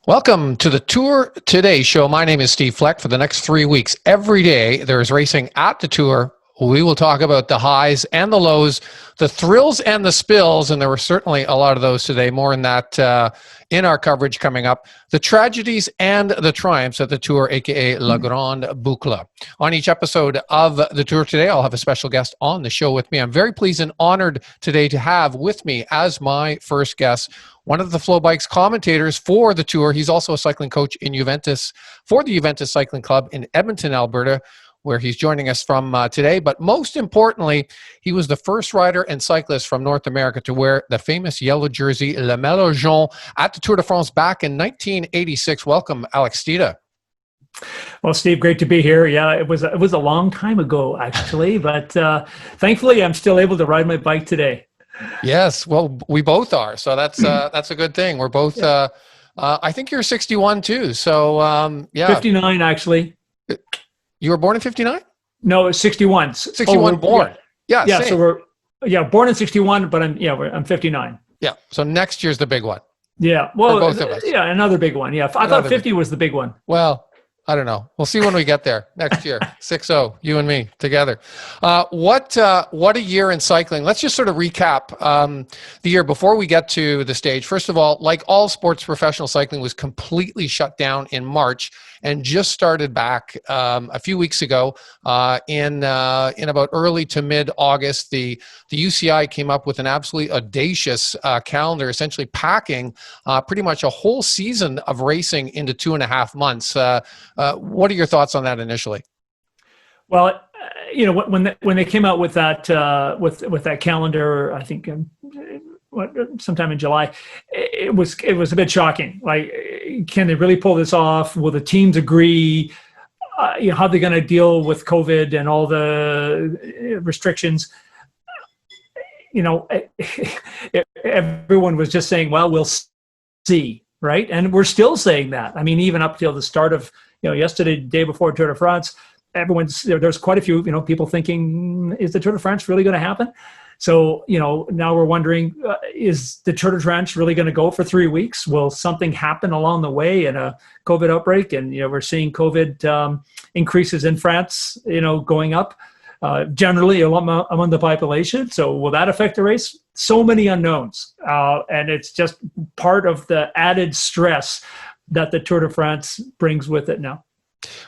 Welcome to the Tour Today show. My name is Steve Fleck. For the next 3 weeks, every day there is racing at the Tour. We will talk about the highs and the lows, the thrills and the spills, and there were certainly a lot of those today. More on that in our coverage coming up. The tragedies and the triumphs at the Tour, aka La Grande Boucle. On each episode of the Tour Today, I'll have a special guest on the show with me. I'm very pleased and honored today to have with me as my first guest one of the Flow Bikes commentators for the Tour. He's also a cycling coach in Juventus for the Juventus Cycling Club in Edmonton, Alberta, where he's joining us from today. But most importantly, he was the first rider and cyclist from North America to wear the famous yellow jersey, Le Maillot Jaune, at the Tour de France back in 1986. Welcome, Alex Stieda. Well, Steve, great to be here. Yeah, it was a long time ago, actually, but thankfully I'm still able to ride my bike today. Yes, well, we both are, so that's a good thing. We're both. I think you're 61 too. So yeah, 59 actually. You were born in 59? No, it's 61. 61 born. Yeah. Yeah. Same. So we're born in 61, but I'm 59. Yeah. So next year's the big one. Yeah. Well, for both of us. Yeah, another big one. Yeah, I thought 50 was the big one. Well, I don't know. We'll see when we get there next year. 6-0, you and me together. What a year in cycling. Let's just sort of recap the year before we get to the stage. First of all, like all sports, professional cycling was completely shut down in March and just started back a few weeks ago in about early to mid-August. The UCI came up with an absolutely audacious calendar, essentially packing pretty much a whole season of racing into 2.5 months. What are your thoughts on that initially? Well, when they came out with that with that calendar, I think sometime in July, it was a bit shocking. Like, can they really pull this off? Will the teams agree? How are they going to deal with COVID and all the restrictions? Everyone was just saying, "Well, we'll see," right? And we're still saying that. I mean, even up till the start of yesterday, the day before Tour de France, there's quite a few people thinking, is the Tour de France really going to happen? So now we're wondering, is the Tour de France really going to go for 3 weeks? Will something happen along the way in a COVID outbreak? And we're seeing COVID increases in France, going up generally among the population. So will that affect the race? So many unknowns, and it's just part of the added stress that the Tour de France brings with it now.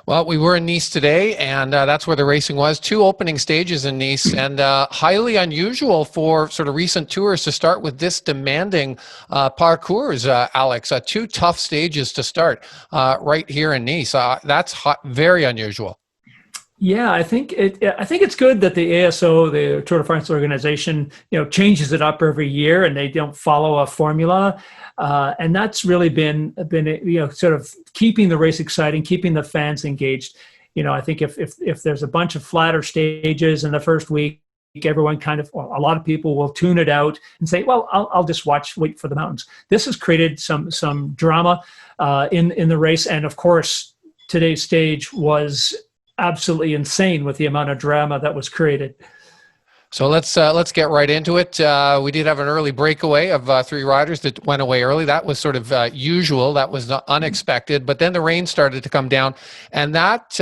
Well, we were in Nice today, and that's where the racing was. 2 opening stages in Nice, and highly unusual for sort of recent tours to start with this demanding parcours, Alex. 2 tough stages to start right here in Nice. That's very unusual. Yeah, I think it's good that the ASO, the Tour de France organization, changes it up every year, and they don't follow a formula, and that's really been sort of keeping the race exciting, keeping the fans engaged. I think if there's a bunch of flatter stages in the first week, everyone a lot of people will tune it out and say, well, I'll just wait for the mountains. This has created some drama in the race, and of course today's stage was absolutely insane with the amount of drama that was created. So let's get right into it. We did have an early breakaway of 3 riders that went away early. That was sort of usual. That was not unexpected. But then the rain started to come down, and that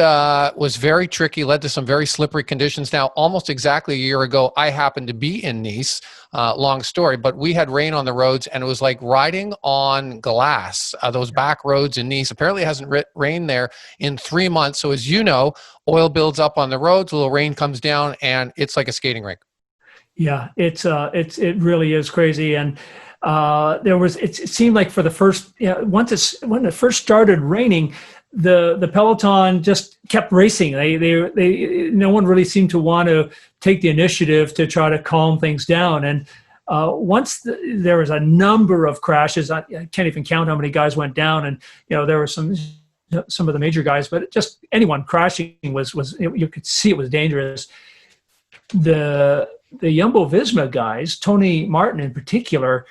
was very tricky, led to some very slippery conditions. Now, almost exactly a year ago, I happened to be in Nice. Long story, but we had rain on the roads, and it was like riding on glass. Those back roads in Nice, apparently it hasn't rained there in 3 months. So as you know, oil builds up on the roads, a little rain comes down, and it's like a skating rink. Yeah, it really is crazy. And it seemed like for the first, when it first started raining, the peloton just kept racing. No one really seemed to want to take the initiative to try to calm things down. And once there was a number of crashes, I can't even count how many guys went down. And there were some of the major guys, but just anyone crashing was you could see it was dangerous. The Jumbo-Visma guys, Tony Martin in particular,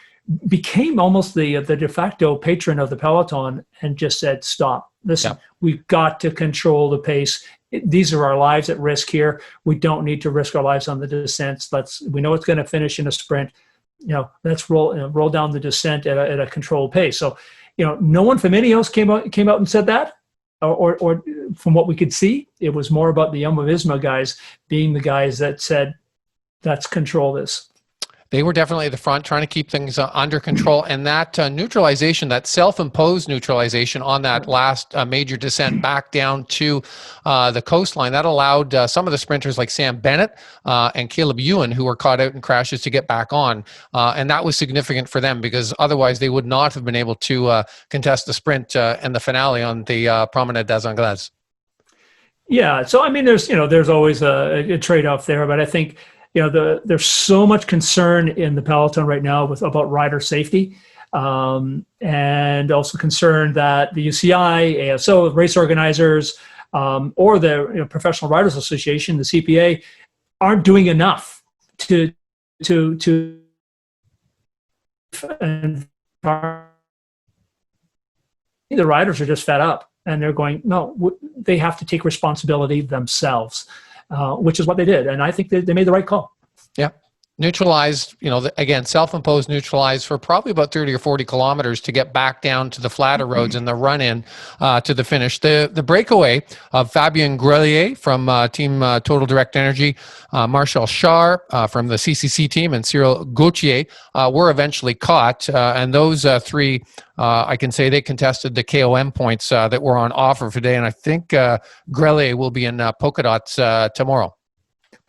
became almost the de facto patron of the peloton and just said, stop. Listen, we've got to control the pace. These are our lives at risk here. We don't need to risk our lives on the descents. We know it's going to finish in a sprint. Let's roll down the descent at a controlled pace. So no one from Ineos came out and said that, or from what we could see, it was more about the Jumbo Visma guys being the guys that said, let's control this. They were definitely at the front trying to keep things under control. And that neutralization, that self-imposed neutralization on that last major descent back down to the coastline, that allowed some of the sprinters like Sam Bennett and Caleb Ewan, who were caught out in crashes, to get back on. And that was significant for them, because otherwise they would not have been able to contest the sprint and the finale on the Promenade des Anglais. Yeah. So, I mean, there's always a trade-off there, but I think, there's so much concern in the peloton right now about rider safety, and also concern that the UCI, ASO, race organizers, or the Professional Riders Association, the CPA, aren't doing enough to and the riders are just fed up, and they're going, no, they have to take responsibility themselves. Which is what they did. And I think they made the right call. Yeah. Neutralized, again, self-imposed neutralized for probably about 30 or 40 kilometers to get back down to the flatter roads and the run-in to the finish. The breakaway of Fabien Grelier from Team Total Direct Energy, Marshall Char from the CCC team, and Cyril Gauthier were eventually caught. And those three, I can say they contested the KOM points that were on offer today. And I think Grelier will be in polka dots tomorrow.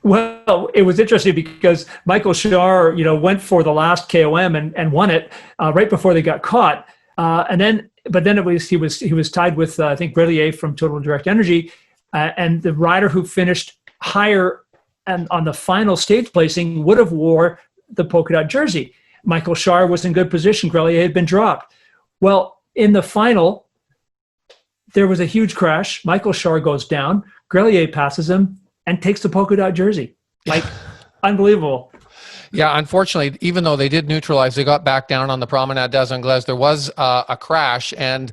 Well, it was interesting because Michael Char, went for the last KOM and won it right before they got caught. But then he was tied with I think Grelier from Total Direct Energy, and the rider who finished higher and on the final stage placing would have wore the polka dot jersey. Michael Char was in good position. Grelier had been dropped. Well, in the final, there was a huge crash. Michael Char goes down. Grelier passes him and takes the polka dot jersey. Unbelievable. Yeah, unfortunately, even though they did neutralize, they got back down on the Promenade des Anglais. There was a crash, and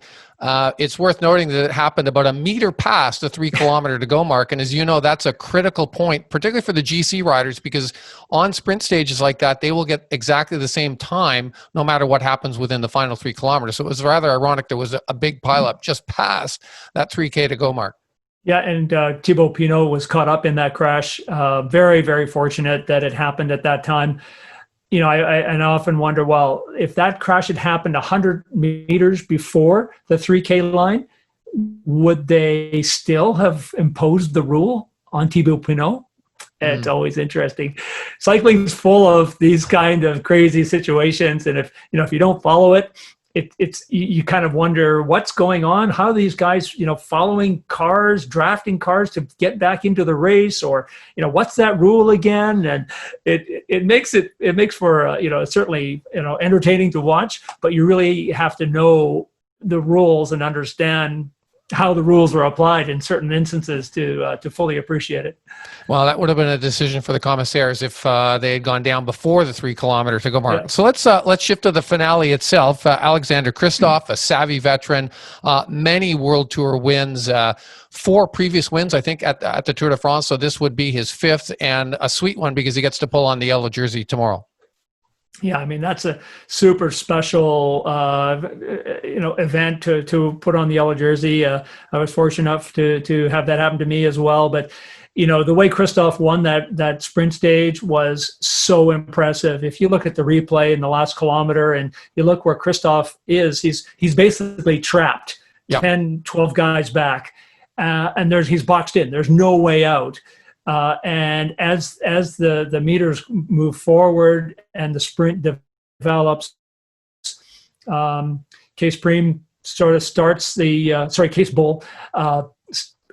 it's worth noting that it happened about a meter past the 3 kilometer to go mark. And as you know, that's a critical point, particularly for the GC riders, because on sprint stages like that, they will get exactly the same time no matter what happens within the final 3 kilometers. So it was rather ironic there was a big pileup just past that 3K to go mark. Yeah, and Thibaut Pinot was caught up in that crash. Very, very fortunate that it happened at that time. I often wonder, well, if that crash had happened 100 meters before the 3K line, would they still have imposed the rule on Thibaut Pinot? It's always interesting. Cycling's full of these kind of crazy situations, and if you don't follow it, you kind of wonder what's going on. How are these guys, following cars, drafting cars to get back into the race, or what's that rule again? And it makes for certainly entertaining to watch, but you really have to know the rules and understand how the rules are applied in certain instances to fully appreciate it. Well, that would have been a decision for the commissaires if they had gone down before the 3 kilometer to go mark. Yeah. So let's shift to the finale itself. Alexander Kristoff, a savvy veteran, many World Tour wins, 4 previous wins, I think, at the Tour de France. So this would be his 5th, and a sweet one because he gets to pull on the yellow jersey tomorrow. Yeah, I mean, that's a super special, event to put on the yellow jersey. I was fortunate enough to have that happen to me as well. But, the way Kristoff won that sprint stage was so impressive. If you look at the replay in the last kilometer and you look where Kristoff is, he's basically trapped 10, 12 guys back. And he's boxed in. There's no way out. And as the meters move forward and the sprint develops, Case Prime sort of starts Case Bull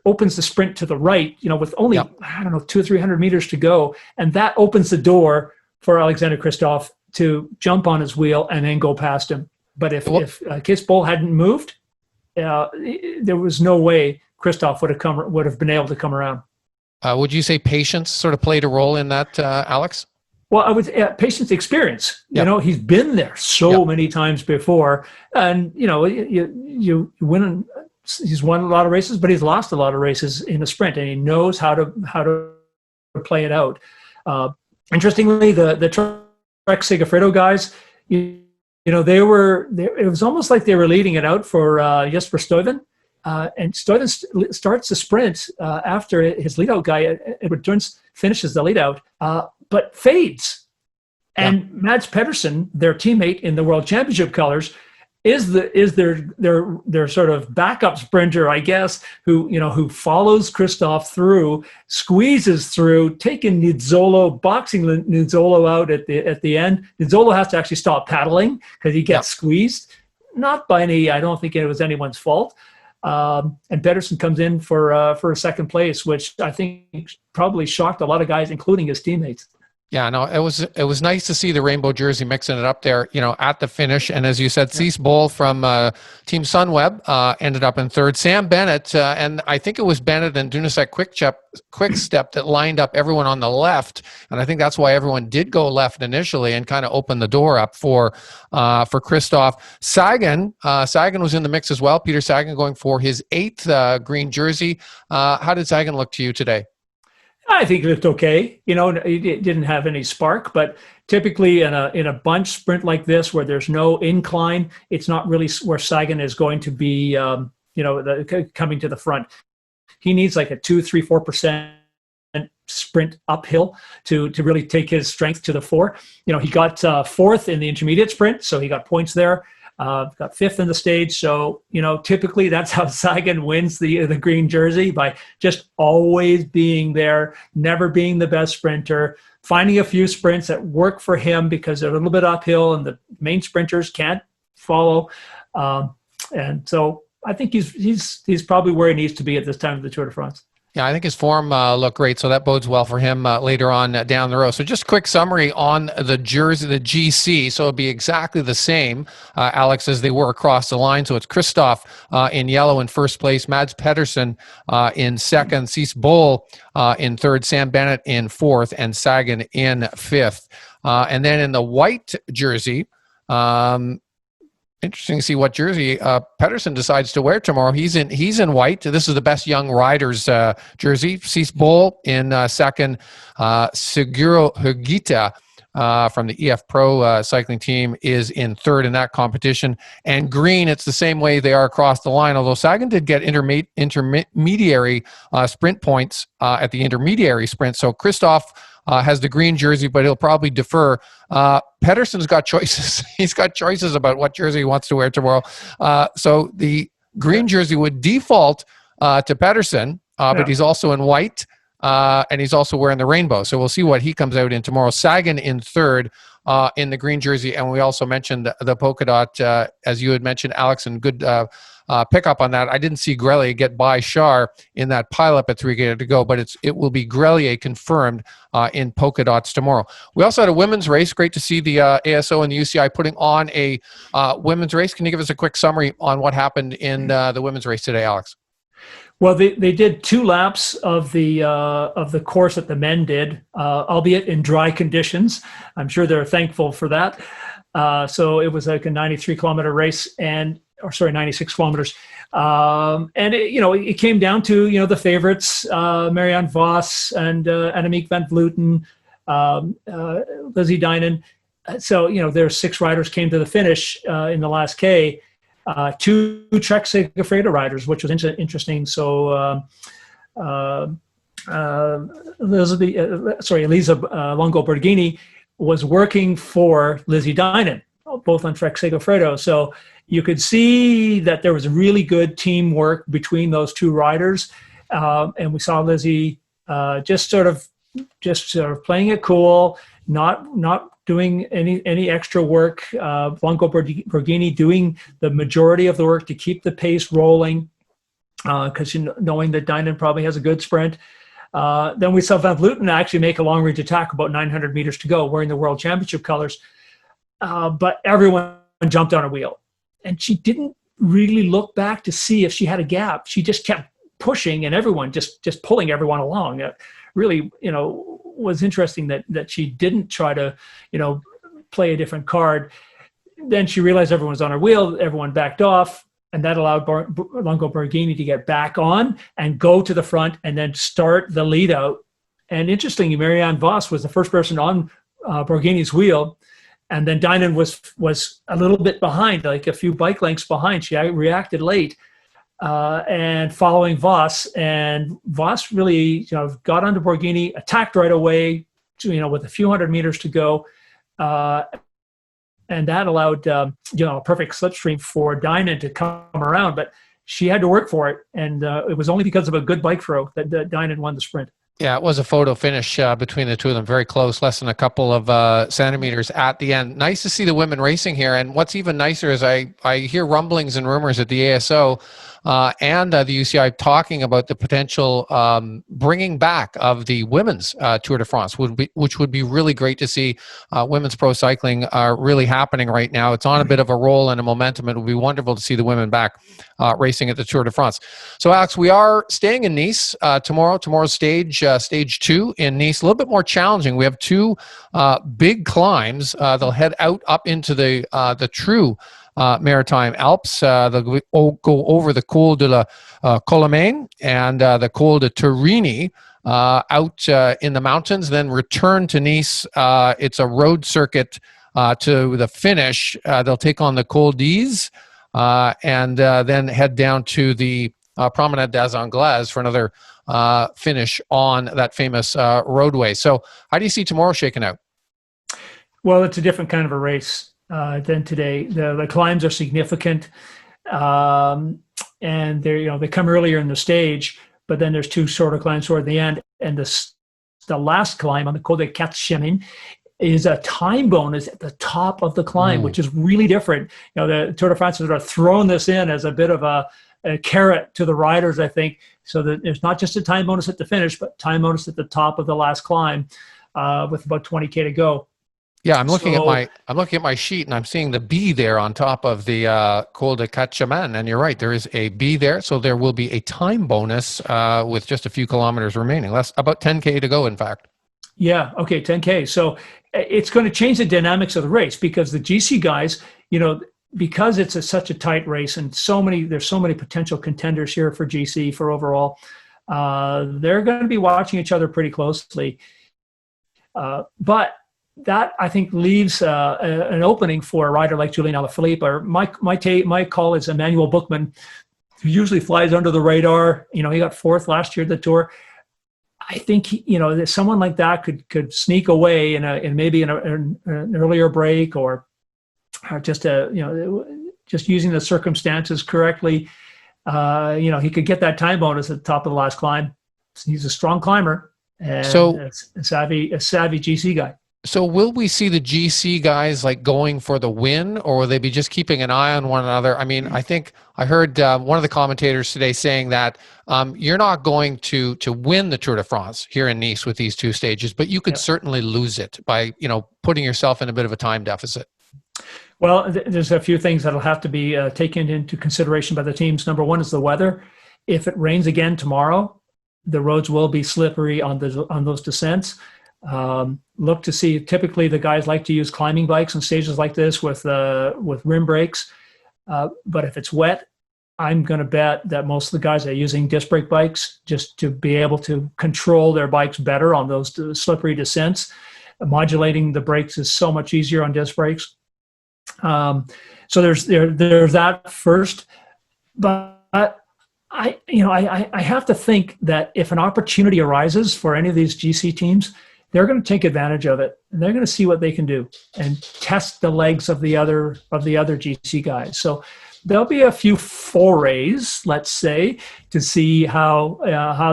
opens the sprint to the right, with only 200 or 300 meters to go, and that opens the door for Alexander Kristoff to jump on his wheel and then go past him. But if Case Bull hadn't moved, there was no way Kristoff would have been able to come around. Would you say patience sort of played a role in that, Alex? Well, I would patience, experience. Yep. He's been there so many times before, and you win. He's won a lot of races, but he's lost a lot of races in a sprint, and he knows how to play it out. Interestingly, the Trek Segafredo guys, it was almost like they were leading it out for Jesper Stuyven. And Stuyven starts the sprint after his leadout guy, Edward Turns, finishes the leadout, but fades. And Mads Pedersen, their teammate in the World Championship colors, is their sort of backup sprinter, I guess, who follows Christoph through, squeezes through, taking Nizzolo, boxing Nizzolo out at the end. Nizzolo has to actually stop paddling because he gets squeezed. Not by any, I don't think it was anyone's fault. And Pedersen comes in for a second place, which I think probably shocked a lot of guys, including his teammates. Yeah, no, it was nice to see the rainbow jersey mixing it up there, at the finish. And as you said, Cease Bowl from Team Sunweb ended up in third. Sam Bennett, and I think it was Bennett and Dunasek Quickstep that lined up everyone on the left. And I think that's why everyone did go left initially and kind of opened the door up for Christoph. Sagan was in the mix as well. Peter Sagan going for his 8th green jersey. How did Sagan look to you today? I think it looked okay. It didn't have any spark, but typically in a bunch sprint like this, where there's no incline, it's not really where Sagan is going to be, coming to the front. He needs like a 2, 3, 4% sprint uphill to really take his strength to the fore. He got 4th in the intermediate sprint, so he got points there. Got 5th in the stage. So, typically that's how Sagan wins the green jersey, by just always being there, never being the best sprinter, finding a few sprints that work for him because they're a little bit uphill and the main sprinters can't follow. And so I think he's probably where he needs to be at this time of the Tour de France. Yeah, I think his form looked great, so that bodes well for him later on down the road. So just quick summary on the jersey, the GC. So it'll be exactly the same, Alex, as they were across the line. So it's Christoph in yellow in first place, Mads Pedersen in second, Cease Bowl in third, Sam Bennett in fourth, and Sagan in fifth. And then in the white jersey, interesting to see what jersey Pedersen decides to wear tomorrow. He's in white. This is the best young riders jersey. Cease Bowl in second. Seguro Higuita from the EF Pro cycling team is in third in that competition. And green, it's the same way they are across the line, although Sagan did get intermediary sprint points at the intermediary sprint. So Christoph has the green jersey, but he'll probably defer. Pedersen's got choices. He's got choices about what jersey he wants to wear tomorrow. So the green jersey would default to Pedersen, but he's also in white, and he's also wearing the rainbow. So we'll see what he comes out in tomorrow. Sagan in third in the green jersey, and we also mentioned the polka dot, as you had mentioned, Alex, and good pick up on that. I didn't see Grelier get by Char in that pileup at 3 to go, but it will be Grelier confirmed in polka dots tomorrow. We also had a women's race. Great to see the ASO and the UCI putting on a women's race. Can you give us a quick summary on what happened in the women's race today, Alex? Well, they did 2 laps of the course that the men did, albeit in dry conditions. I'm sure they're thankful for that. So it was like a 93-kilometer race, 96 kilometers. And it came down to, the favorites, Marianne Vos and Annemiek van Vleuten, Lizzie Deinen. So, there's 6 riders came to the finish in the last K. 2 Trek Segafredo riders, which was interesting. So Elisa Longo Borghini was working for Lizzie Deinen, both on Trek Segafredo. So you could see that there was really good teamwork between those 2 riders, and we saw Lizzie just sort of playing it cool, not doing any extra work. Longo Borghini doing the majority of the work to keep the pace rolling, because knowing that Deinen probably has a good sprint. Then we saw Van Vleuten actually make a long-range attack about 900 meters to go, wearing the World Championship colors. But everyone jumped on her wheel, and she didn't really look back to see if she had a gap. She just kept pushing, and everyone just pulling everyone along. Really, was interesting that she didn't try to, play a different card. Then she realized everyone was on her wheel. Everyone backed off, and that allowed Longo Borghini to get back on and go to the front and then start the lead out. And interestingly, Marianne Vos was the first person on Borghini's wheel. And then Dinan was a little bit behind, like a few bike lengths behind. She reacted late, and following Voss. And Voss really, got onto Borghini, attacked right away, with a few hundred meters to go. And that allowed, a perfect slipstream for Dinan to come around. But she had to work for it. And it was only because of a good bike throw that Dinan won the sprint. Yeah, it was a photo finish between the two of them, very close, less than a couple of centimeters at the end. Nice to see the women racing here. And what's even nicer is I hear rumblings and rumors at the ASO and the UCI talking about the potential bringing back of the women's Tour de France, which would be really great to see. Women's pro cycling really happening right now. It's on a bit of a roll and a momentum. It would be wonderful to see the women back racing at the Tour de France. So, Alex, we are staying in Nice tomorrow. Tomorrow's stage 2 in Nice, a little bit more challenging. We have two big climbs. They'll head out up into the true Maritime Alps. They'll go over the Col de la Colomane and the Col de Turini out in the mountains, then return to Nice. It's a road circuit to the finish. They'll take on the Col d'Ise and then head down to the Promenade des Anglaises for another finish on that famous roadway. So how do you see tomorrow shaking out? Well, it's a different kind of a race than today. The climbs are significant, and they come earlier in the stage, but then there's two shorter climbs toward the end, and the last climb on the Col de Quatre Chemins is a time bonus at the top of the climb, which is really different. The Tour de France are throwing this in as a bit of a carrot to the riders, I think, so that there's not just a time bonus at the finish, but time bonus at the top of the last climb with about 20K to go. Yeah, I'm looking at my sheet, and I'm seeing the B there on top of the Col de Quatre Chemins, and you're right, there is a B there, so there will be a time bonus with just a few kilometers remaining, about 10K to go, in fact. Yeah, okay, 10K. So it's going to change the dynamics of the race, because the GC guys, because it's such a tight race and there's so many potential contenders here for GC for overall, they're going to be watching each other pretty closely. But that, I think, leaves an opening for a rider like Julien Alaphilippe, or my call is Emmanuel Buchmann, who usually flies under the radar. He got fourth last year at the Tour. I think someone like that could sneak away in maybe an earlier break, or just just using the circumstances correctly. He could get that time bonus at the top of the last climb. He's a strong climber and a savvy GC guy. So will we see the GC guys going for the win, or will they be just keeping an eye on one another? I mean, I think I heard one of the commentators today saying that you're not going to win the Tour de France here in Nice with these two stages, but you could certainly lose it by, putting yourself in a bit of a time deficit. Well, there's a few things that'll have to be taken into consideration by the teams. Number one is the weather. If it rains again tomorrow, the roads will be slippery on those descents. Look to see, typically the guys like to use climbing bikes on stages like this with rim brakes. But if it's wet, I'm going to bet that most of the guys are using disc brake bikes just to be able to control their bikes better on those slippery descents. Modulating the brakes is so much easier on disc brakes. So there's that first, but I have to think that if an opportunity arises for any of these GC teams, they're going to take advantage of it, and they're going to see what they can do and test the legs of the other GC guys. So there'll be a few forays, let's say, to see how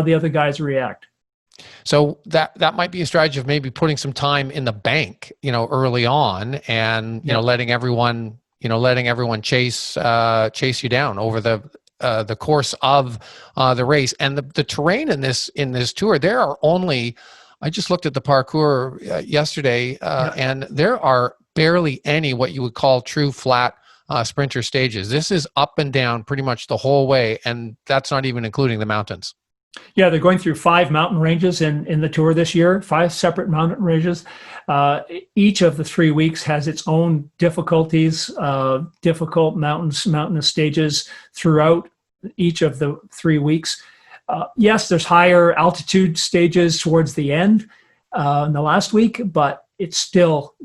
the other guys react. So that might be a strategy of maybe putting some time in the bank, early on, and letting everyone chase you down over the course of the race. And the terrain in this tour, there are only, I just looked at the parcours yesterday, and there are barely any what you would call true flat sprinter stages. This is up and down pretty much the whole way, and that's not even including the mountains. Yeah, they're going through 5 mountain ranges in the tour this year, 5 separate mountain ranges. Each of the 3 weeks has its own difficulties, difficult mountainous stages throughout each of the 3 weeks. Yes, there's higher altitude stages towards the end in the last week, but it's still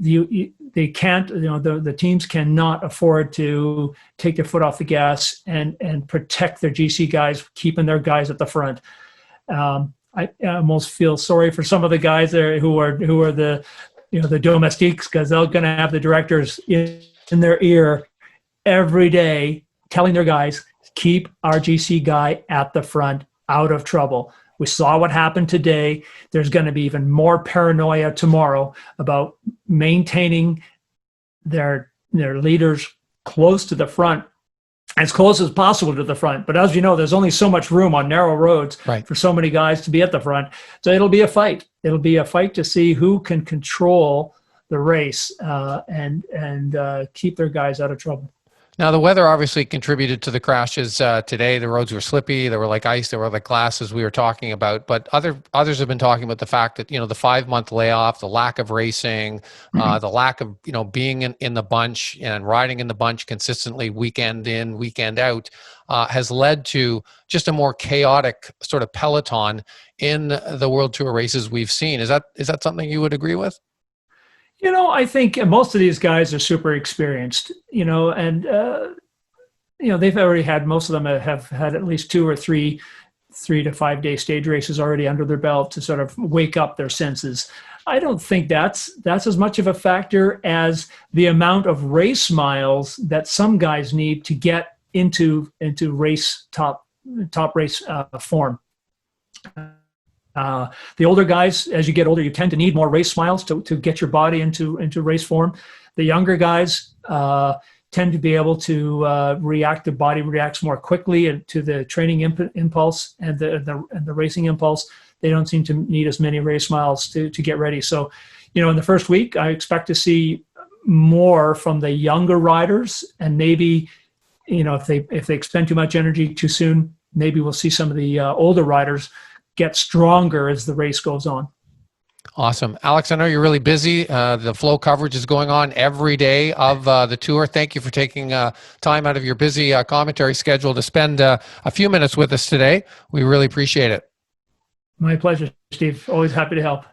they can't, the teams cannot afford to take their foot off the gas and protect their GC guys, keeping their guys at the front. I almost feel sorry for some of the guys there who are the the domestiques, because they're going to have the directors in their ear every day telling their guys, keep our GC guy at the front, out of trouble. We saw what happened today. There's going to be even more paranoia tomorrow about maintaining their leaders close to the front, as close as possible to the front. But as you know, there's only so much room on narrow roads for so many guys to be at the front. So it'll be a fight. It'll be a fight to see who can control the race and keep their guys out of trouble. Now, the weather obviously contributed to the crashes today. The roads were slippy. They were like ice. They were like glass, as we were talking about. But others have been talking about the fact that, the 5-month layoff, the lack of racing, the lack of, being in the bunch and riding in the bunch consistently weekend in, weekend out, has led to just a more chaotic sort of peloton in the World Tour races we've seen. Is that something you would agree with? I think most of these guys are super experienced, and, they've already had, most of them have had at least 2 or 3 to 5 day stage races already under their belt to sort of wake up their senses. I don't think that's as much of a factor as the amount of race miles that some guys need to get into race top race form. The older guys, as you get older, you tend to need more race miles to get your body into race form. The younger guys tend to be able to react. The body reacts more quickly to the training impulse and the racing impulse. They don't seem to need as many race miles to get ready. So, in the first week, I expect to see more from the younger riders, and maybe, if they expend too much energy too soon, maybe we'll see some of the older riders get stronger as the race goes on. Awesome. Alex, I know you're really busy. The flow coverage is going on every day of the tour. Thank you for taking time out of your busy commentary schedule to spend a few minutes with us today. We really appreciate it. My pleasure, Steve. Always happy to help.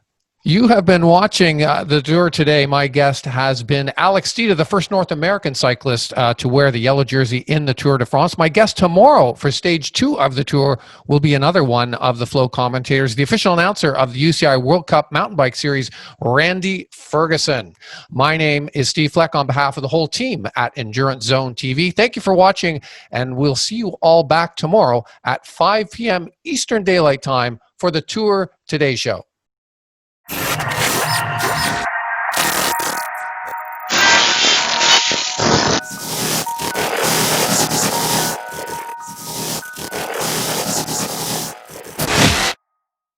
You have been watching the Tour today. My guest has been Alex Stieda, the first North American cyclist to wear the yellow jersey in the Tour de France. My guest tomorrow for stage 2 of the Tour will be another one of the Flow commentators, the official announcer of the UCI World Cup Mountain Bike Series, Randy Ferguson. My name is Steve Fleck on behalf of the whole team at Endurance Zone TV. Thank you for watching, and we'll see you all back tomorrow at 5 p.m. Eastern Daylight Time for the Tour Today Show.